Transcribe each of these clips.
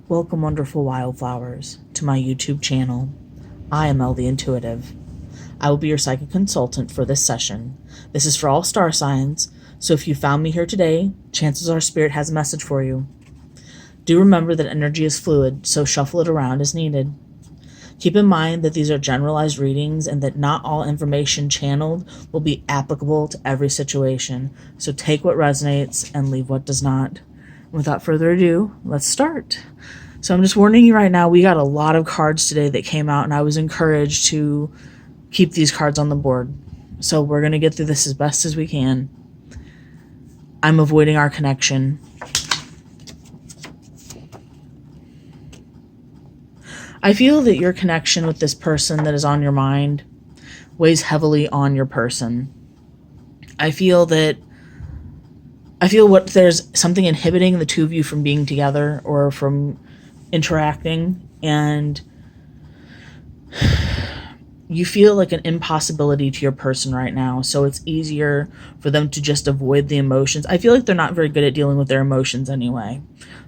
Welcome, wonderful wildflowers, to my YouTube channel. I am Elle the Intuitive. I will be your psychic consultant for this session. This is for all star signs, so if you found me here today, chances are Spirit has a message for you. Do remember that energy is fluid, so shuffle it around as needed. Keep in mind that these are generalized readings and that not all information channeled will be applicable to every situation, so take what resonates and leave what does not. Without further ado, let's start. So I'm just warning you right now, we got a lot of cards today that came out, and I was encouraged to keep these cards on the board. So we're going to get through this as best as we can. I'm avoiding our connection. I feel that your connection with this person that is on your mind weighs heavily on your person. I feel there's something inhibiting the two of you from being together or from interacting, and you feel like an impossibility to your person right now, so it's easier for them to just avoid the emotions. I feel like they're not very good at dealing with their emotions anyway.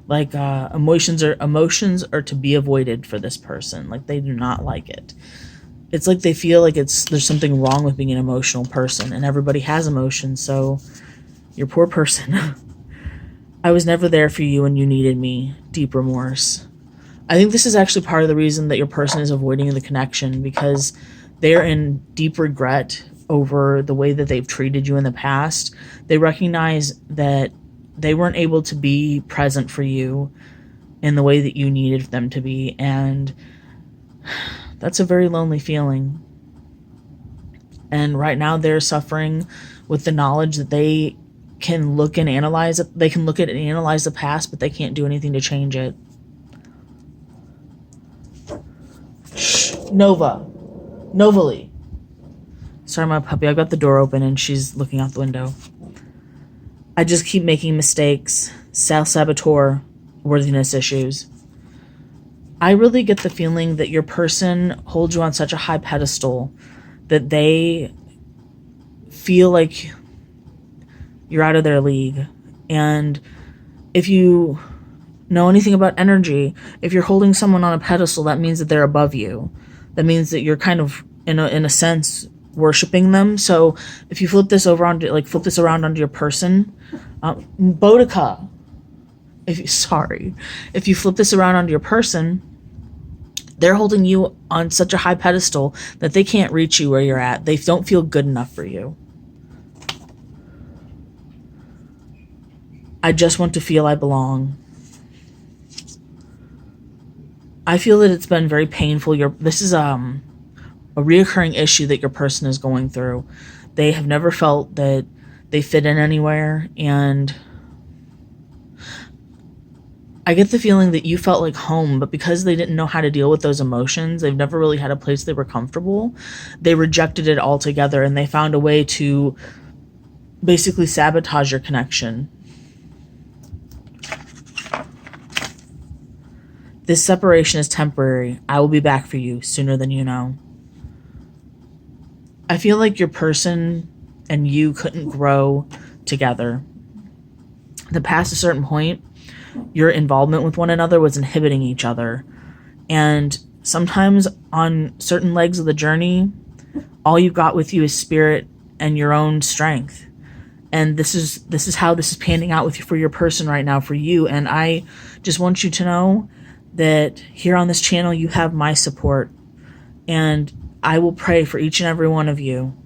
Like emotions are to be avoided for this person. Like, they do not like it. It's like they feel like there's something wrong with being an emotional person, and everybody has emotions, so your poor person. I was never there for you when you needed me. Deep remorse. I think this is actually part of the reason that your person is avoiding the connection, because they're in deep regret over the way that they've treated you in the past. They recognize that they weren't able to be present for you in the way that you needed them to be, and that's a very lonely feeling. And right now they're suffering with the knowledge that they can look and analyze it. They can look at and analyze the past, but they can't do anything to change it. Novally. Sorry, my puppy. I've got the door open and she's looking out the window. I just keep making mistakes. Self-saboteur. Worthiness issues. I really get the feeling that your person holds you on such a high pedestal that they feel like you're out of their league. And if you know anything about energy, if you're holding someone on a pedestal, that means that they're above you. That means that you're kind of, in a sense, worshiping them. So if you flip this around onto your person, Boudica. If you flip this around onto your person, they're holding you on such a high pedestal that they can't reach you where you're at. They don't feel good enough for you. I just want to feel I belong. I feel that it's been very painful. This is a reoccurring issue that your person is going through. They have never felt that they fit in anywhere, and I get the feeling that you felt like home, but because they didn't know how to deal with those emotions, they've never really had a place they were comfortable. They rejected it altogether, and they found a way to basically sabotage your connection. This separation is temporary. I will be back for you sooner than you know. I feel like your person and you couldn't grow together. Past a certain point, your involvement with one another was inhibiting each other. And sometimes on certain legs of the journey, all you've got with you is spirit and your own strength. And this is how this is panning out for your person right now, for you. And I just want you to know that here on this channel you have my support, and I will pray for each and every one of you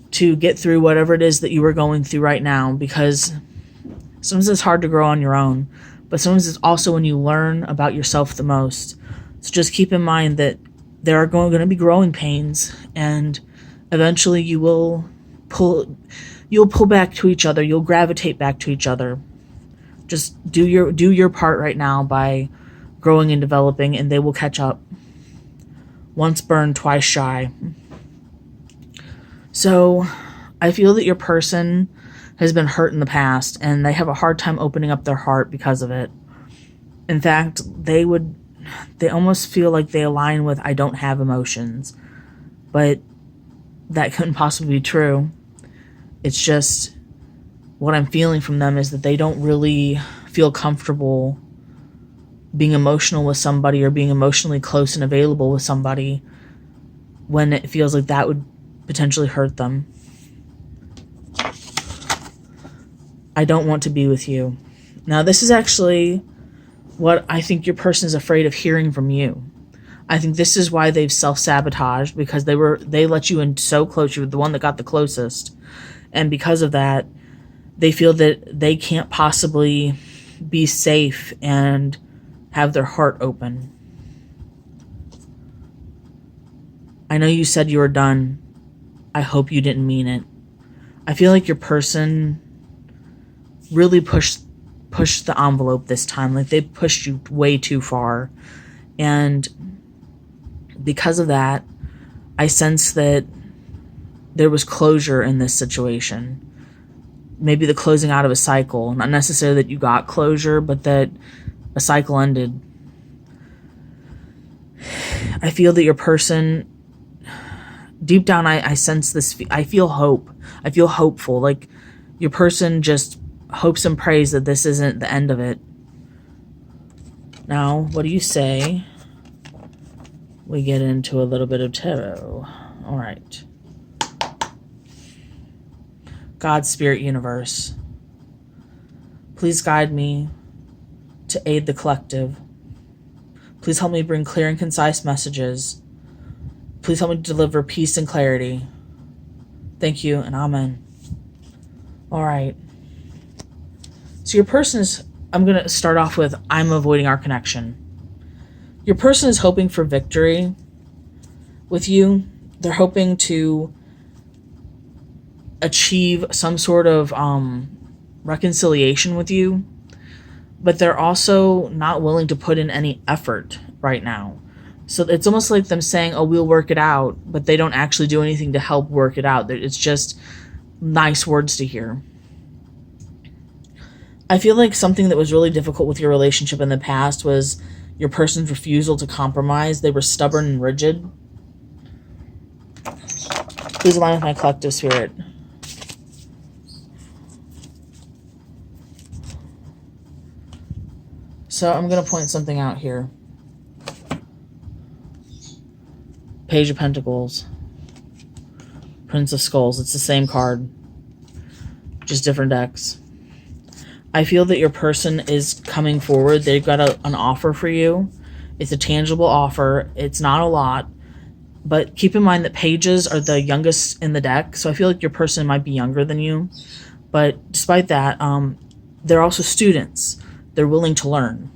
to get through whatever it is that you are going through right now, because sometimes it's hard to grow on your own, but sometimes it's also when you learn about yourself the most. So just keep in mind that there are going to be growing pains, and eventually you'll pull back to each other. You'll gravitate back to each other. Just do your part right now by growing and developing, and they will catch up. Once burned, twice shy. So I feel that your person has been hurt in the past, and they have a hard time opening up their heart because of it. In fact, they almost feel like they align with I don't have emotions, but that couldn't possibly be true. It's just what I'm feeling from them is that they don't really feel comfortable being emotional with somebody or being emotionally close and available with somebody when it feels like that would potentially hurt them. I don't want to be with you. Now, this is actually what I think your person is afraid of hearing from you. I think this is why they've self-sabotaged, because they let you in so close. You were the one that got the closest. And because of that, they feel that they can't possibly be safe and have their heart open. I know you said you were done. I hope you didn't mean it. I feel like your person really pushed the envelope this time. Like, they pushed you way too far. And because of that, I sense that there was closure in this situation. Maybe the closing out of a cycle. Not necessarily that you got closure, but that a cycle ended. I feel that your person, deep down, I sense this. I feel hope. I feel hopeful. Like, your person just hopes and prays that this isn't the end of it. Now, what do you say? We get into a little bit of tarot. All right. God, Spirit, Universe, please guide me to aid the collective. Please help me bring clear and concise messages. Please help me deliver peace and clarity. Thank you, and amen. All right. So your person is, I'm going to start off with, I'm avoiding our connection. Your person is hoping for victory with you. They're hoping to achieve some sort of reconciliation with you, but they're also not willing to put in any effort right now. So it's almost like them saying, oh, we'll work it out, but they don't actually do anything to help work it out. It's just nice words to hear. I feel like something that was really difficult with your relationship in the past was your person's refusal to compromise. They were stubborn and rigid. Please align with my collective spirit. So I'm going to point something out here. Page of Pentacles. Prince of Skulls. It's the same card, just different decks. I feel that your person is coming forward. They've got an offer for you. It's a tangible offer. It's not a lot. But keep in mind that pages are the youngest in the deck. So I feel like your person might be younger than you. But despite that, they're also students. They're willing to learn.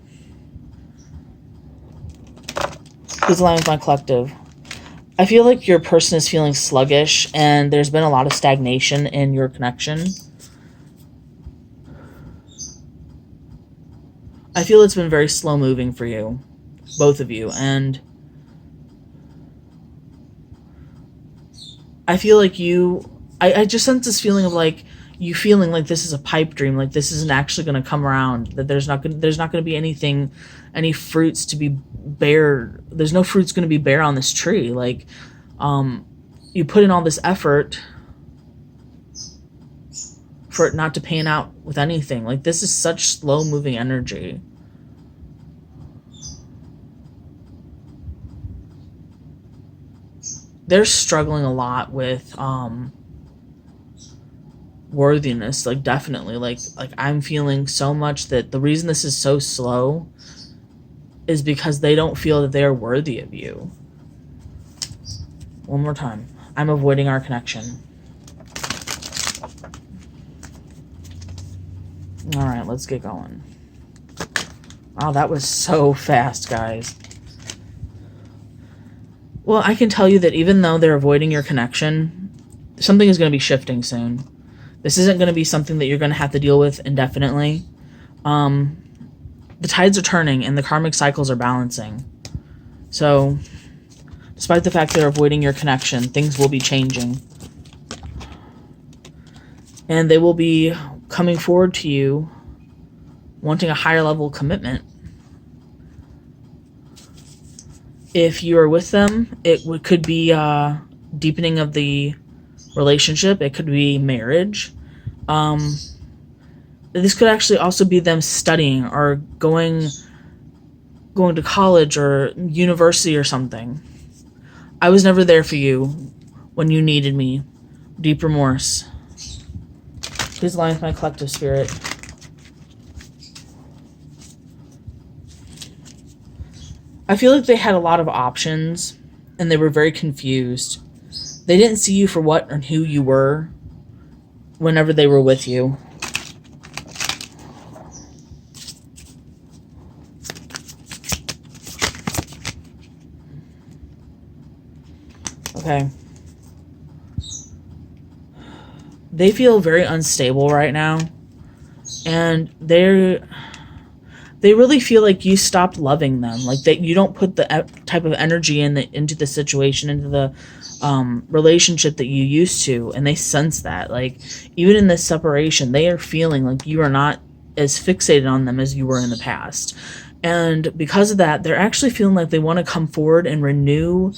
Please align with my collective. I feel like your person is feeling sluggish and there's been a lot of stagnation in your connection. I feel it's been very slow moving for you, both of you, and I feel like I just sense this feeling of like you feeling like this is a pipe dream, like this isn't actually going to come around, that there's not going to be anything, any fruits to be bare. There's no fruits going to be bare on this tree. Like, you put in all this effort for it not to pan out with anything. Like, this is such slow moving energy. They're struggling a lot with worthiness, like definitely. Like I'm feeling so much that the reason this is so slow is because they don't feel that they're worthy of you. One more time. I'm avoiding our connection. All right, let's get going. Oh, that was so fast, guys. Well, I can tell you that even though they're avoiding your connection, something is going to be shifting soon. This isn't going to be something that you're going to have to deal with indefinitely. The tides are turning and the karmic cycles are balancing. So, despite the fact they're avoiding your connection, things will be changing. And they will be coming forward to you wanting a higher level of commitment. If you are with them, it could be deepening of the relationship. It could be marriage. This could actually also be them studying or going going to college or university or something. I was never there for you when you needed me. Deep remorse. Please align with my collective spirit. I feel like they had a lot of options and they were very confused. They didn't see you for what and who you were whenever they were with you. Okay. They feel very unstable right now. And they really feel like you stopped loving them. Like that you don't put the type of energy into the situation, into the relationship that you used to. And they sense that. Like, even in this separation, they are feeling like you are not as fixated on them as you were in the past. And because of that, they're actually feeling like they want to come forward and renew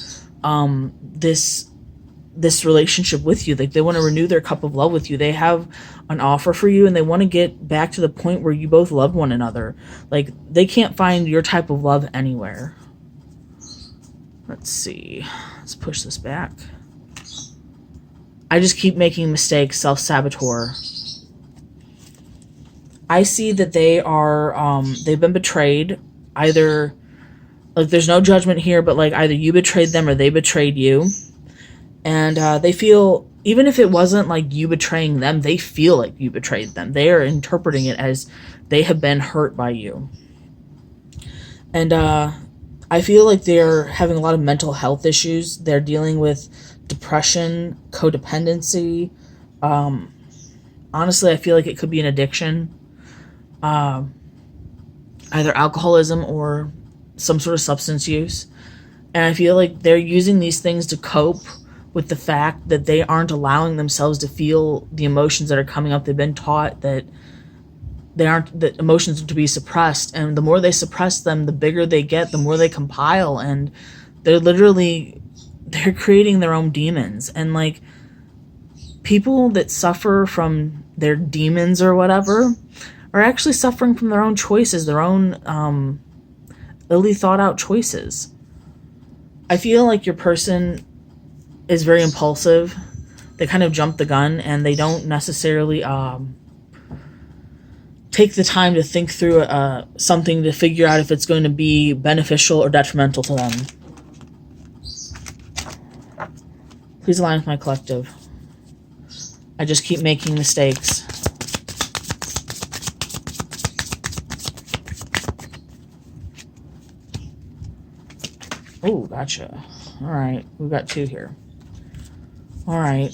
this relationship with you. Like, they want to renew their cup of love with you. They have an offer for you, and they want to get back to the point where you both love one another. Like, they can't find your type of love anywhere. Let's see. Let's push this back. I just keep making mistakes, self-saboteur. I see that they are, they've been betrayed. Either, like, there's no judgment here, but like either you betrayed them or they betrayed you. And they feel, even if it wasn't like you betraying them, they feel like you betrayed them. They are interpreting it as they have been hurt by you. And I feel like they're having a lot of mental health issues. They're dealing with depression, codependency. Honestly, I feel like it could be an addiction. Either alcoholism or some sort of substance use. And I feel like they're using these things to cope with the fact that they aren't allowing themselves to feel the emotions that are coming up. They've been taught that that emotions are to be suppressed, and the more they suppress them, the bigger they get, the more they compile, and they're creating their own demons. And like, people that suffer from their demons or whatever are actually suffering from their own choices, their own illy thought out choices. I feel like your person is very impulsive. They kind of jump the gun, and they don't necessarily take the time to think through something to figure out if it's going to be beneficial or detrimental to them. Please align with my collective. I just keep making mistakes. Oh, gotcha. All right, we've got two here. All right,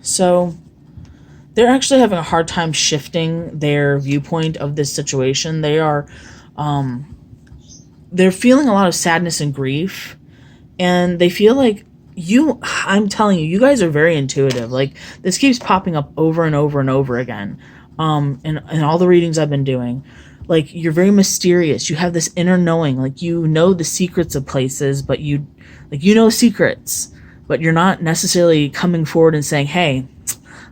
so they're actually having a hard time shifting their viewpoint of this situation. They are, they're feeling a lot of sadness and grief, and they feel like I'm telling you, you guys are very intuitive. Like, this keeps popping up over and over and over again, in all the readings I've been doing. Like, you're very mysterious. You have this inner knowing. Like, you know the secrets of places, but you know secrets, but you're not necessarily coming forward and saying, "Hey,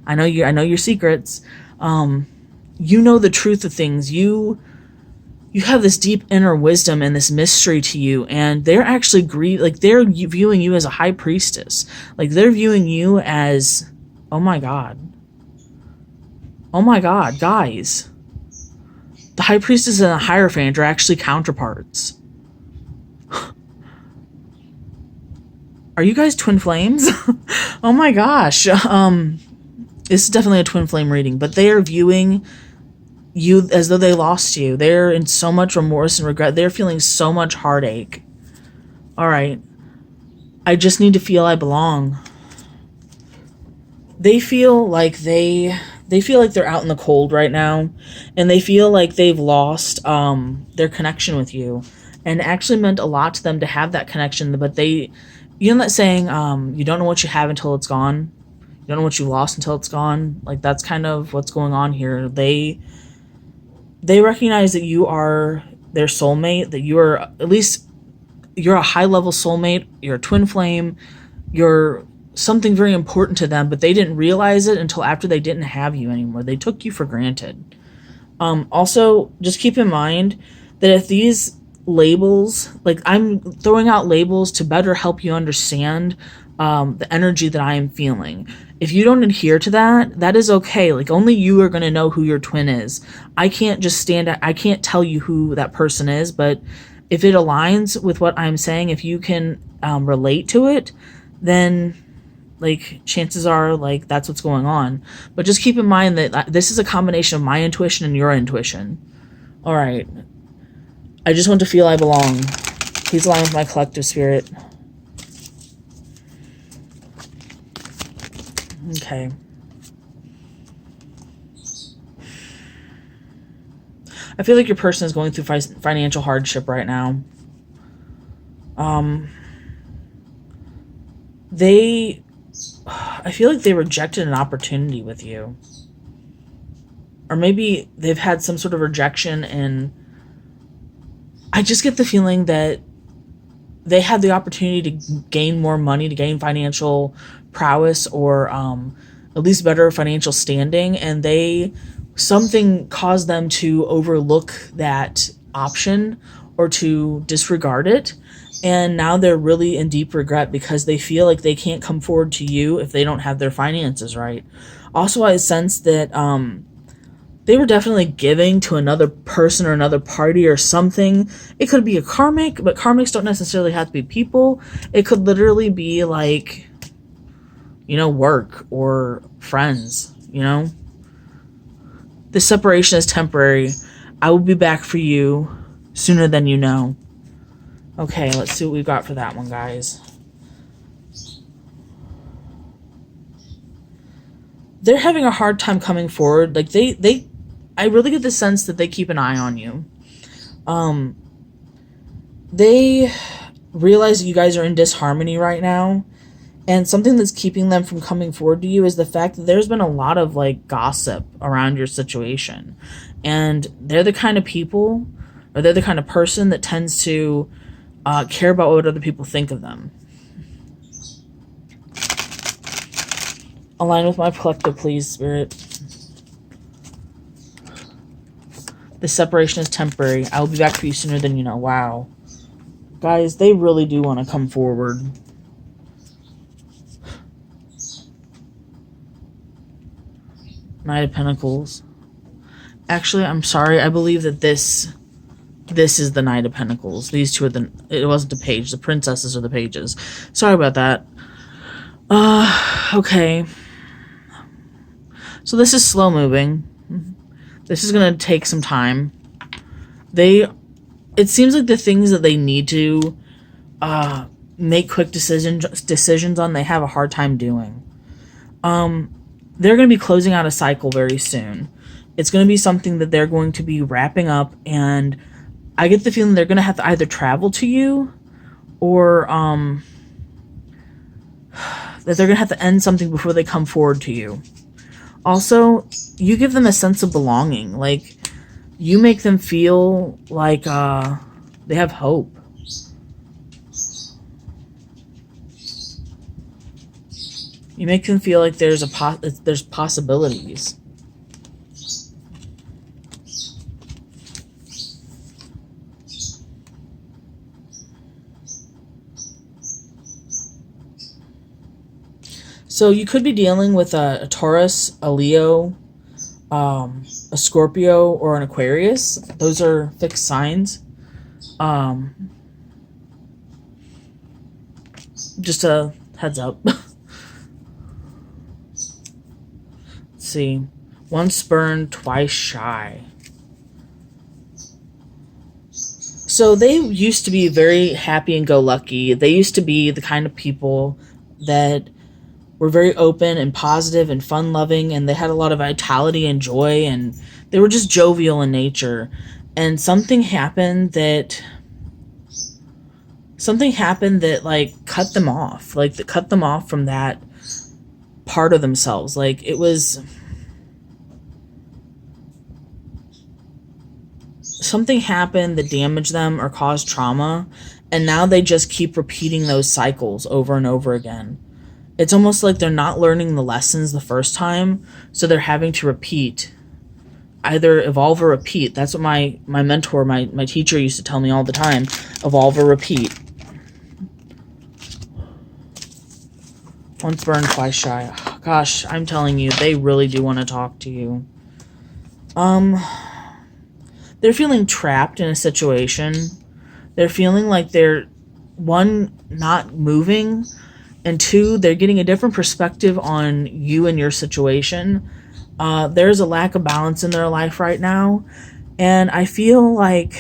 I know your secrets." You know the truth of things. You have this deep inner wisdom and this mystery to you, and they're actually they're viewing you as a high priestess. Like, they're viewing you as, oh my god, guys. The high priestess and the hierophant are actually counterparts. Are you guys twin flames? Oh my gosh. This is definitely a twin flame reading, but they are viewing you as though they lost you. They're in so much remorse and regret. They're feeling so much heartache. All right. I just need to feel I belong. They feel like they're out in the cold right now, and they feel like they've lost their connection with you. And it actually meant a lot to them to have that connection, but you know that saying, you don't know what you have until it's gone? You don't know what you lost until it's gone? Like, that's kind of what's going on here. They recognize that you are their soulmate, that you're a high-level soulmate, you're a twin flame, you're something very important to them, but they didn't realize it until after they didn't have you anymore. They took you for granted. Also, just keep in mind that if these labels. Like, I'm throwing out labels to better help you understand the energy that I am feeling. If you don't adhere to that, that is okay. Like, only you are going to know who your twin is. I can't I can't tell you who that person is, but if it aligns with what I'm saying, if you can relate to it, then like chances are like that's what's going on. But just keep in mind that this is a combination of my intuition and your intuition. All right. I just want to feel I belong. Please align with my collective spirit. Okay. I feel like your person is going through financial hardship right now. I feel like they rejected an opportunity with you. Or maybe they've had some sort of rejection, and I just get the feeling that they had the opportunity to gain more money, to gain financial prowess, or at least better financial standing, and something caused them to overlook that option or to disregard it. And now they're really in deep regret because they feel like they can't come forward to you if they don't have their finances right. Also, I sense that they were definitely giving to another person or another party or something. It could be a karmic, but karmics don't necessarily have to be people. It could literally be like, work or friends, This separation is temporary. I will be back for you sooner than you know. Okay, let's see what we've got for that one, guys. They're having a hard time coming forward. Like, I really get the sense that they keep an eye on you. They realize that you guys are in disharmony right now. And something that's keeping them from coming forward to you is the fact that there's been a lot of, like, gossip around your situation. And they're the kind of people, or they're the kind of person that tends to care about what other people think of them. Align with my collective, please, Spirit. This separation is temporary. I will be back for you sooner than you know. Wow. Guys, they really do want to come forward. Knight of Pentacles. Actually, I'm sorry. I believe that this is the Knight of Pentacles. These two are it wasn't the page. The princesses are the pages. Sorry about that. Okay. So this is slow moving. This is going to take some time. It seems like the things that they need to make quick decisions on, they have a hard time doing. They're going to be closing out a cycle very soon. It's going to be something that they're going to be wrapping up, and I get the feeling they're going to have to either travel to you or that they're going to have to end something before they come forward to you. Also, you give them a sense of belonging. Like, you make them feel like they have hope. You make them feel like there's possibilities. So you could be dealing with a Taurus, a Leo, a Scorpio, or an Aquarius. Those are fixed signs. Just a heads up. Let's see. Once burned, twice shy. So they used to be very happy and go lucky. They used to be the kind of people that were very open and positive and fun-loving, and they had a lot of vitality and joy, and they were just jovial in nature. And something happened that like cut them off, like that cut them off from that part of themselves. Like, it was something happened that damaged them or caused trauma, and now they just keep repeating those cycles over and over again. It's almost like they're not learning the lessons the first time, so they're having to repeat either evolve or repeat. That's what my mentor, my teacher used to tell me all the time. Evolve or repeat. Once burned, twice shy. Gosh, I'm telling you, they really do want to talk to you. They're feeling trapped in a situation. They're feeling like they're, one, not moving, and two, they're getting a different perspective on you and your situation. There's a lack of balance in their life right now, and I feel like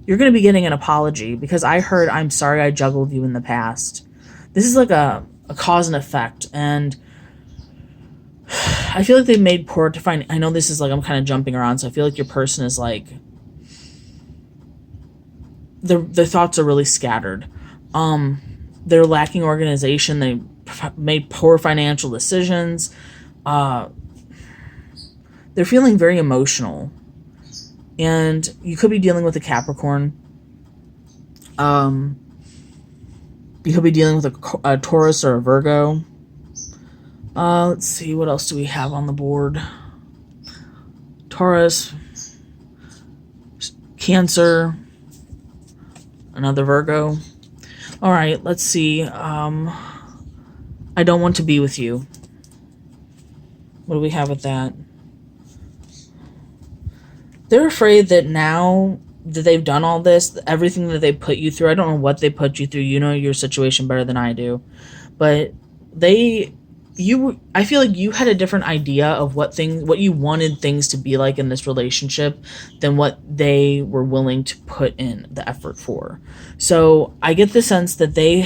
you're going to be getting an apology, because I heard, "I'm sorry I juggled you in the past." This is like a cause and effect, and I feel like they've made poor I know this is like, I'm kind of jumping around, so I feel like your person is like, their thoughts are really scattered. They're lacking organization. They made poor financial decisions. They're feeling very emotional, and you could be dealing with a Capricorn. You could be dealing with a Taurus or a Virgo. Let's see, what else do we have on the board? Taurus, Cancer, another Virgo. All right, let's see. I don't want to be with you. What do we have with that? They're afraid that now that they've done all this, everything that they put you through, I don't know what they put you through. You know your situation better than I do. But I feel like you had a different idea of what you wanted things to be like in this relationship than what they were willing to put in the effort for. So I get the sense that they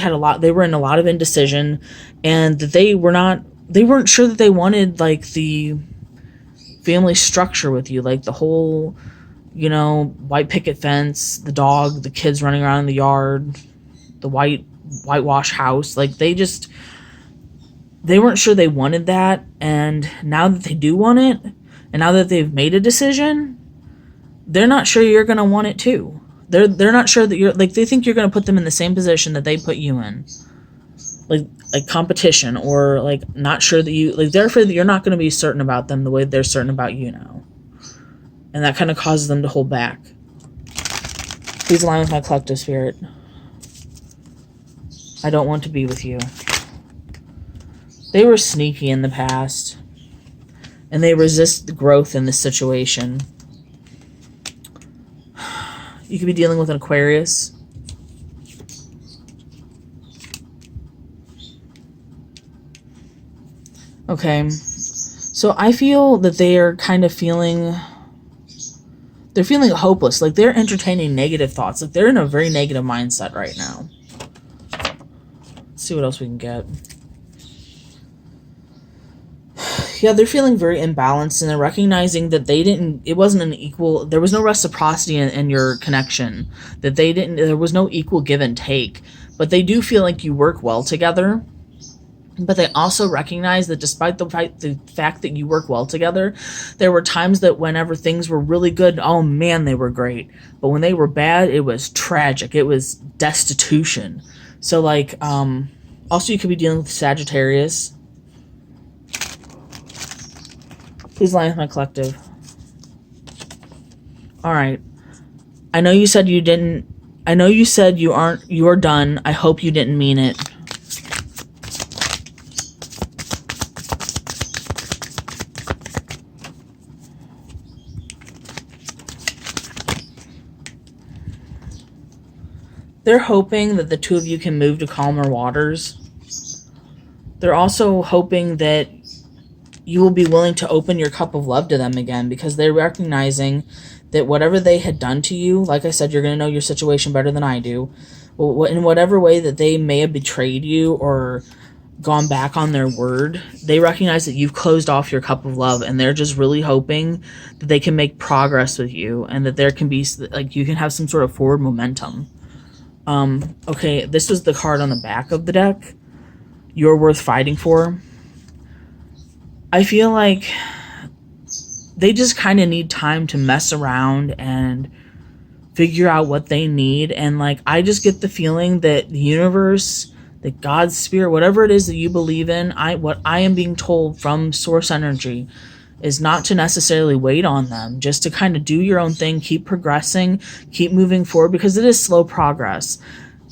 were in a lot of indecision, and that they weren't sure that they wanted like the family structure with you, like the whole, white picket fence, the dog, the kids running around in the yard, the whitewash house. Like they weren't sure they wanted that, and now that they do want it, and now that they've made a decision, they're not sure you're going to want it too. They're not sure that you're, like, they think you're going to put them in the same position that they put you in. Like competition, or like not sure that you, like they're afraid that you're not going to be certain about them the way they're certain about you now. And that kind of causes them to hold back. Please align with my collective spirit. I don't want to be with you. They were sneaky in the past, and they resist the growth in this situation. You could be dealing with an Aquarius. Okay, so I feel that they are kind of feeling hopeless. Like they're entertaining negative thoughts. Like they're in a very negative mindset right now. Let's see what else we can get. Yeah, they're feeling very imbalanced, and they're recognizing that it wasn't an equal, there was no reciprocity in your connection. That there was no equal give and take. But they do feel like you work well together. But they also recognize that despite the fact that you work well together, there were times that whenever things were really good, oh man, they were great. But when they were bad, it was tragic. It was destitution. So like, also you could be dealing with Sagittarius. Please align with my collective. All right. I know you said you are done. I hope you didn't mean it. They're hoping that the two of you can move to calmer waters. They're also hoping that you will be willing to open your cup of love to them again, because they're recognizing that whatever they had done to you, like I said, you're going to know your situation better than I do. In whatever way that they may have betrayed you or gone back on their word, they recognize that you've closed off your cup of love, and they're just really hoping that they can make progress with you, and that there can be, like, you can have some sort of forward momentum. Okay, this was the card on the back of the deck. You're worth fighting for. I feel like they just kind of need time to mess around and figure out what they need. And like, I just get the feeling that the universe, that God's spirit, whatever it is that you believe in, what I am being told from source energy is not to necessarily wait on them, just to kind of do your own thing, keep progressing, keep moving forward, because it is slow progress.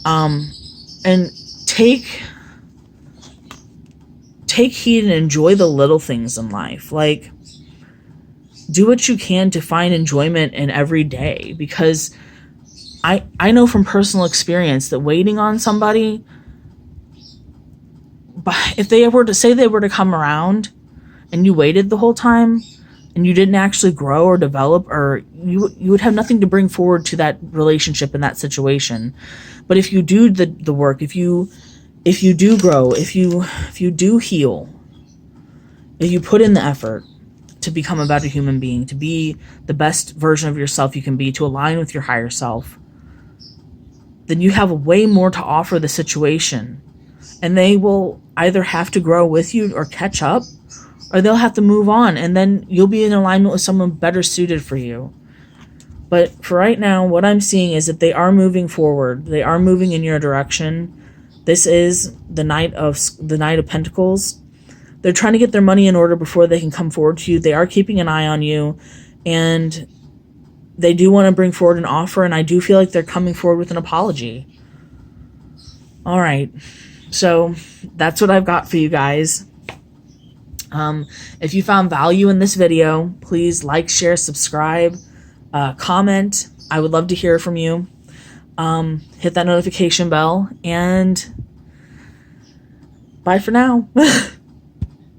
And take heed and enjoy the little things in life. Like, do what you can to find enjoyment in every day, because I know from personal experience that waiting on somebody, if they were to say they were to come around and you waited the whole time and you didn't actually grow or develop, or you would have nothing to bring forward to that relationship in that situation. But if you do the work, if you do grow, if you do heal, if you put in the effort to become a better human being, to be the best version of yourself you can be, to align with your higher self, then you have way more to offer the situation. And they will either have to grow with you or catch up, or they'll have to move on, and then you'll be in alignment with someone better suited for you. But for right now, what I'm seeing is that they are moving forward. They are moving in your direction. This is the Knight of Pentacles. They're trying to get their money in order before they can come forward to you. They are keeping an eye on you, and they do want to bring forward an offer, and I do feel like they're coming forward with an apology. All right. So that's what I've got for you guys. If you found value in this video, please like, share, subscribe, comment. I would love to hear from you. Hit that notification bell, and bye for now.